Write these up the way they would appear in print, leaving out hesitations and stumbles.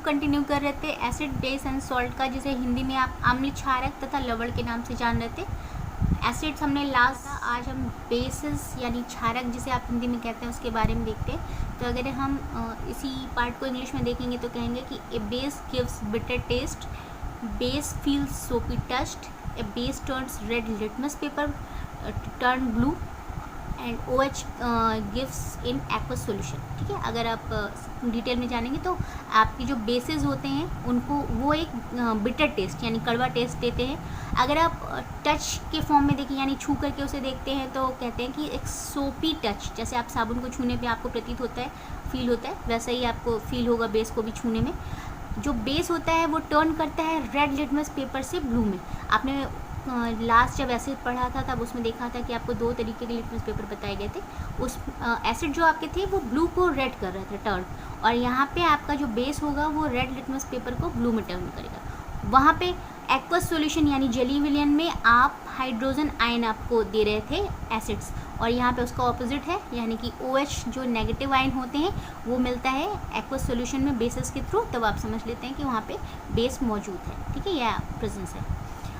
Continue कर रहे थे एसिड बेस एंड सॉल्ट का, जिसे हिंदी में आप अम्ल क्षारक तथा लवण के नाम से जान रहे थे। एसिड्स हमने लास्ट, आज हम बेसिस यानी क्षारक जिसे आप हिंदी में कहते हैं उसके बारे में देखते हैं। तो अगर हम इसी पार्ट को इंग्लिश में देखेंगे तो कहेंगे कि a base gives bitter taste, base feels soapy taste, a base turns red litmus paper turn blue and OH gives in aqueous solution. ठीक है, अगर आप डिटेल में जानेंगे तो आपकी जो बेसेस होते हैं उनको वो एक बिटर टेस्ट यानी कड़वा टेस्ट देते हैं। अगर आप टच के फॉर्म में देखें यानी छू करके उसे देखते हैं तो कहते हैं कि एक सोपी टच, जैसे आप साबुन को छूने पे आपको प्रतीत होता है, फील होता है, वैसा ही आपको फील होगा बेस को भी छूने में। जो बेस होता है वो टर्न करता है रेड लिटमस पेपर से ब्लू में। आपने लास्ट जब एसिड पढ़ा था तब उसमें देखा था कि आपको 2 तरीके के लिटमस पेपर बताए गए थे। उस एसिड जो आपके थे वो ब्लू को रेड कर रहे थे टर्न, और यहाँ पे आपका जो बेस होगा वो रेड लिटमस पेपर को ब्लू में टर्न करेगा। वहाँ पे एक्वस सॉल्यूशन यानी जलीय विलयन में आप हाइड्रोजन आयन आपको दे रहे थे एसिड्स, और यहाँ पे उसका ऑपोजिट है यानी कि OH जो नेगेटिव आयन होते हैं वो मिलता है एक्वस सॉल्यूशन में बेसिस के थ्रू। तब आप समझ लेते हैं कि वहाँ पे बेस मौजूद है। ठीक है, या प्रेजेंस है।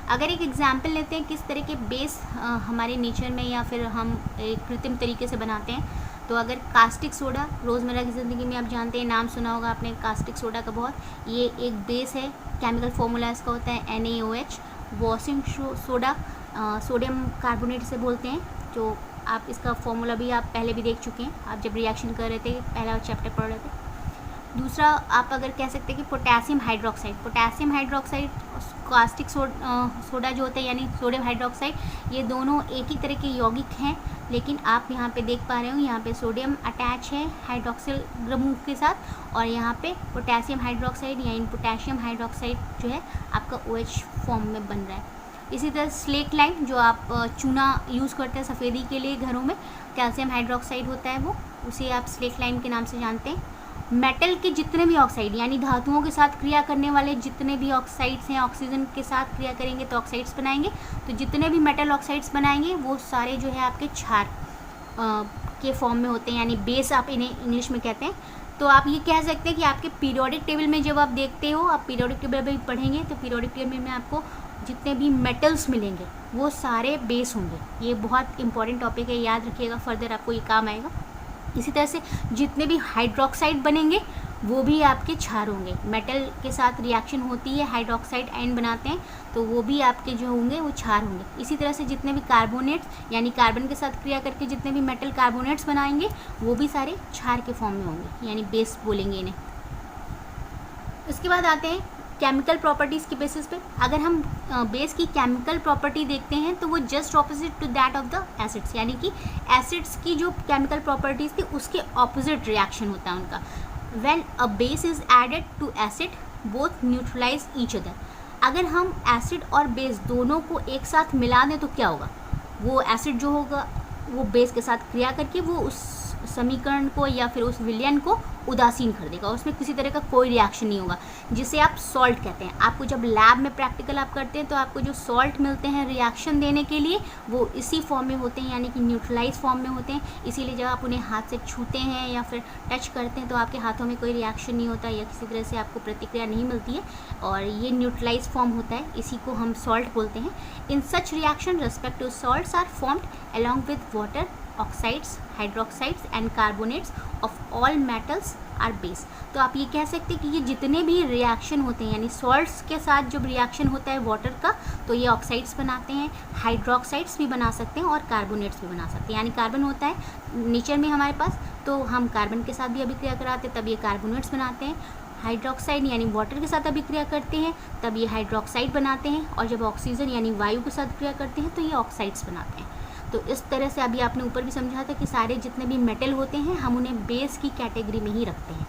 अगर एक एग्जाम्पल लेते हैं किस तरह के बेस हमारे नेचर में या फिर हम एक कृत्रिम तरीके से बनाते हैं, तो अगर कास्टिक सोडा, रोज़मर्रा की ज़िंदगी में आप जानते हैं, नाम सुना होगा आपने कास्टिक सोडा का बहुत, ये एक बेस है। केमिकल फॉर्मूला इसका होता है NaOH। Washing soda sodium carbonate से बोलते हैं, जो आप इसका फॉर्मूला भी आप पहले भी देख चुके हैं, आप जब रिएक्शन कर रहे थे, पहला चैप्टर पढ़ रहे थे। दूसरा आप अगर कह सकते हैं कि पोटेशियम हाइड्रोक्साइड कास्टिक सोडा जो होता है यानी सोडियम हाइड्रोक्साइड, ये दोनों एक ही तरह के यौगिक हैं, लेकिन आप यहाँ पे देख पा रहे हो यहाँ पे सोडियम अटैच है हाइड्रोक्सिल ग्रुप के साथ, और यहाँ पे पोटेशियम हाइड्रोक्साइड यानी पोटेशियम हाइड्रोक्साइड जो है आपका OH फॉर्म में बन रहा है। इसी तरह स्लेक लाइम जो आप चूना यूज़ करते हैं सफ़ेदी के लिए घरों में, कैल्शियम हाइड्रोक्साइड होता है वो, उसे आप स्लेक लाइम के नाम से जानते हैं। मेटल के जितने भी ऑक्साइड यानी धातुओं के साथ क्रिया करने वाले जितने भी ऑक्साइड्स हैं, ऑक्सीजन के साथ क्रिया करेंगे तो ऑक्साइड्स बनाएंगे, तो जितने भी मेटल ऑक्साइड्स बनाएंगे वो सारे जो है आपके क्षार के फॉर्म में होते हैं, यानी बेस आप इन्हें इंग्लिश में कहते हैं। तो आप ये कह सकते हैं कि आपके पीरियोडिक टेबल में जब आप देखते हो, आप पीरियोडिक टेबल भी पढ़ेंगे तो पीरियोडिक टेबल में आपको जितने भी मेटल्स मिलेंगे वो सारे बेस होंगे। ये बहुत इंपॉर्टेंट टॉपिक है, याद रखिएगा, फर्दर आपको ये काम आएगा। इसी तरह से जितने भी हाइड्रोक्साइड बनेंगे वो भी आपके क्षार होंगे। मेटल के साथ रिएक्शन होती है, हाइड्रोक्साइड आयन बनाते हैं, तो वो भी आपके जो होंगे वो क्षार होंगे। इसी तरह से जितने भी कार्बोनेट्स यानी कार्बन के साथ क्रिया करके जितने भी मेटल कार्बोनेट्स बनाएंगे वो भी सारे क्षार के फॉर्म में होंगे, यानी बेस बोलेंगे इन्हें। इसके बाद आते हैं केमिकल प्रॉपर्टीज़ के बेसिस पे। अगर हम बेस की केमिकल प्रॉपर्टी देखते हैं तो वो just opposite to that of the acids, यानी कि एसिड्स की जो केमिकल प्रॉपर्टीज़ थी उसके ऑपोजिट रिएक्शन होता है उनका। When a base is added to acid both neutralize each other. अगर हम एसिड और बेस दोनों को एक साथ मिला दें तो क्या होगा, वो एसिड जो होगा वो बेस के साथ क्रिया करके वो उस समीकरण को या फिर उस विलयन को उदासीन कर देगा, उसमें किसी तरह का कोई रिएक्शन नहीं होगा, जिसे आप सॉल्ट कहते हैं। आपको जब लैब में प्रैक्टिकल आप करते हैं तो आपको जो सॉल्ट मिलते हैं रिएक्शन देने के लिए वो इसी फॉर्म में होते हैं, यानी कि न्यूट्रलाइज फॉर्म में होते हैं। इसीलिए जब आप उन्हें हाथ से छूते हैं या फिर टच करते हैं तो आपके हाथों में कोई रिएक्शन नहीं होता या किसी तरह से आपको प्रतिक्रिया नहीं मिलती है, और ये न्यूट्रलाइज फॉर्म होता है, इसी को हम सॉल्ट बोलते हैं। In such reaction respective salts are formed along with water, oxides, hydroxides and carbonates of all metals are base. तो आप ये कह सकते हैं कि ये जितने भी रिएक्शन होते हैं यानी सॉल्ट्स के साथ जब रिएक्शन होता है वाटर का तो ये ऑक्साइड्स बनाते हैं, हाइड्रोक्साइड्स भी बना सकते हैं और कार्बोनेट्स भी बना सकते हैं। यानी कार्बन होता है नेचर में हमारे पास, तो हम कार्बन के साथ भी अभिक्रिया कराते हैं तब ये कार्बोनेट्स बनाते हैं। हाइड्रोक्साइड यानी वाटर के साथ अभिक्रिया करते हैं तब ये हाइड्रोक्साइड बनाते हैं, और जब ऑक्सीजन यानी वायु के साथ क्रिया करते हैं तो ये ऑक्साइड्स बनाते हैं। तो इस तरह से अभी आपने ऊपर भी समझा था कि सारे जितने भी मेटल होते हैं हम उन्हें बेस की कैटेगरी में ही रखते हैं।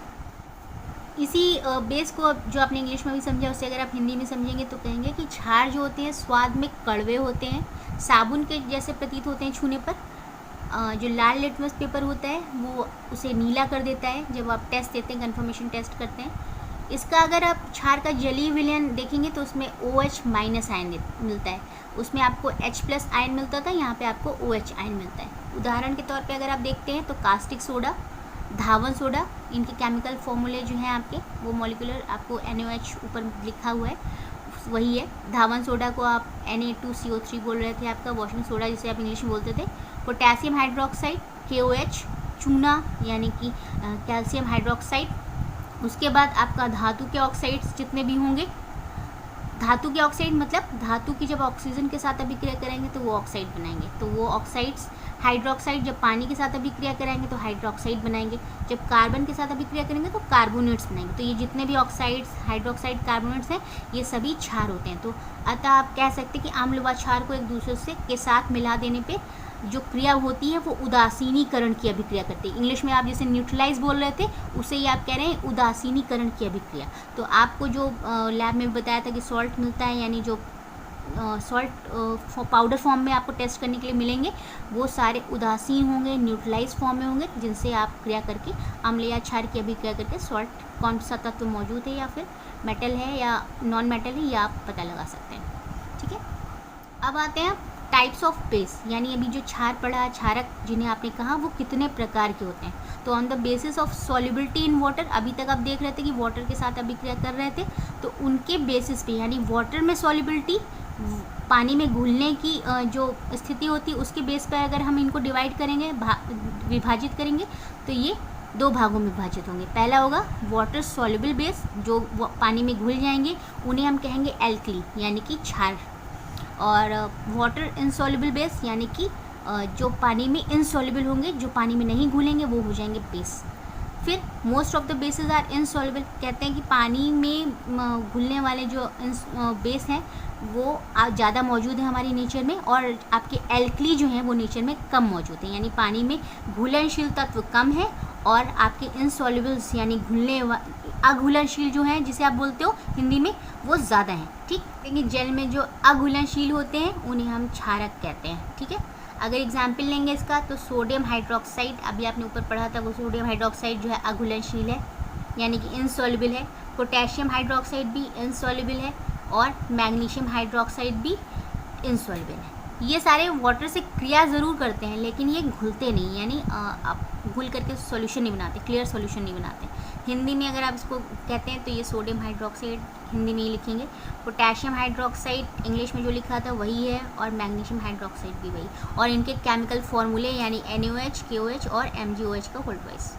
इसी बेस को जो आपने इंग्लिश में भी समझा उससे अगर आप हिंदी में समझेंगे तो कहेंगे कि क्षार जो होते हैं स्वाद में कड़वे होते हैं, साबुन के जैसे प्रतीत होते हैं छूने पर। जो लाल लिटमस पेपर होता है वो उसे नीला कर देता है जब आप टेस्ट देते हैं, कन्फर्मेशन टेस्ट करते हैं। इसका अगर आप क्षार का जलीय विलयन देखेंगे तो उसमें OH माइनस आयन मिलता है, उसमें आपको H प्लस आयन मिलता था, यहाँ पे आपको OH आयन मिलता है। उदाहरण के तौर पे अगर आप देखते हैं तो कास्टिक सोडा धावन सोडा, इनके केमिकल फॉर्मूले जो हैं आपके वो मॉलिक्यूलर आपको NaOH ऊपर लिखा हुआ है वही है। धावन सोडा को आप Na2CO3 बोल रहे थे, आपका वॉशिंग सोडा जिसे आप इंग्लिश में बोलते थे। पोटेशियम हाइड्रोक्साइड KOH, चूना यानी कि कैल्शियम हाइड्रोक्साइड। उसके बाद आपका धातु के ऑक्साइड्स जितने भी होंगे, धातु के ऑक्साइड मतलब धातु की जब ऑक्सीजन के साथ अभिक्रिया करेंगे तो वो ऑक्साइड बनाएंगे, तो वो ऑक्साइड्स। हाइड्रोक्साइड जब पानी के साथ अभिक्रिया करेंगे तो हाइड्रोक्साइड बनाएंगे, जब कार्बन के साथ अभिक्रिया करेंगे तो कार्बोनेट्स बनाएंगे। तो ये जितने भी ऑक्साइड्स, हाइड्रोक्साइड, कार्बोनेट्स हैं ये सभी क्षार होते हैं। तो अतः आप कह सकते हैं कि अम्ल व क्षार को एक दूसरे से के साथ मिला देने पे जो क्रिया होती है वो उदासीनीकरण की अभिक्रिया करती है। इंग्लिश में आप जैसे न्यूट्रलाइज बोल रहे थे उसे ही आप कह रहे हैं उदासीनीकरण की अभिक्रिया। तो आपको जो लैब में बताया था कि सॉल्ट मिलता है, यानी जो सॉल्ट पाउडर फॉर्म में आपको टेस्ट करने के लिए मिलेंगे वो सारे उदासीन होंगे, न्यूट्रलाइज फॉर्म में होंगे, जिनसे आप क्रिया करके अम्ल या क्षार की अभिक्रिया करके सॉल्ट कौन सा तत्व मौजूद है या फिर मेटल है या नॉन मेटल है, या आप पता लगा सकते हैं। ठीक है, अब आते हैं टाइप्स ऑफ बेस, यानी अभी जो क्षार पड़ा, क्षारक जिन्हें आपने कहा वो कितने प्रकार के होते हैं। तो on the basis of solubility in water, अभी तक आप देख रहे थे कि वाटर के साथ अभिक्रिया कर रहे थे, तो उनके बेसिस पे यानी वाटर में सॉल्युबिलिटी, पानी में घुलने की जो स्थिति होती है उसके बेस पर अगर हम इनको डिवाइड करेंगे, विभाजित करेंगे, तो ये दो भागों में विभाजित होंगे। पहला होगा वाटर सॉल्युबल बेस, जो पानी में घुल जाएंगे, उन्हें हम कहेंगे एल्कली यानी कि क्षार। और वाटर इनसॉल्युबल बेस यानी कि जो पानी में इनसॉल्युबल होंगे, जो पानी में नहीं घुलेंगे, वो हो जाएंगे बेस। फिर most of the bases are insoluble, कहते हैं कि पानी में घुलने वाले जो बेस हैं वो ज़्यादा मौजूद है हमारी नेचर में, और आपके एल्कली जो हैं वो नेचर में कम मौजूद हैं, यानी पानी में घुलनशील तत्व कम है और आपके इनसॉल्युबल्स यानी अघुलनशील जो हैं जिसे आप बोलते हो हिंदी में, वो ज़्यादा हैं। ठीक, लेकिन जल में जो अघुलनशील होते हैं उन्हें हम क्षारक कहते हैं। ठीक है, अगर एग्जाम्पल लेंगे इसका तो सोडियम हाइड्रोक्साइड, अभी आपने ऊपर पढ़ा था, वो सोडियम हाइड्रोक्साइड जो है अघुलनशील है यानी कि इनसॉल्युबल है। पोटेशियम हाइड्रोक्साइड भी इनसॉल्युबल है और मैग्नीशियम हाइड्रोक्साइड भी इनसॉल्युबल है। ये सारे वाटर से क्रिया ज़रूर करते हैं लेकिन ये घुलते नहीं, यानी आप घुल करके सॉल्यूशन नहीं बनाते, क्लियर सॉल्यूशन नहीं बनाते। हिंदी में अगर आप इसको कहते हैं तो ये सोडियम हाइड्रोक्साइड हिंदी में ही लिखेंगे, पोटेशियम हाइड्रोक्साइड इंग्लिश में जो लिखा था वही है, और मैग्नीशियम हाइड्रोक्साइड भी वही, और इनके केमिकल फॉर्मूले यानी NaOH, KOH और MgOH का होल्ड वाइज।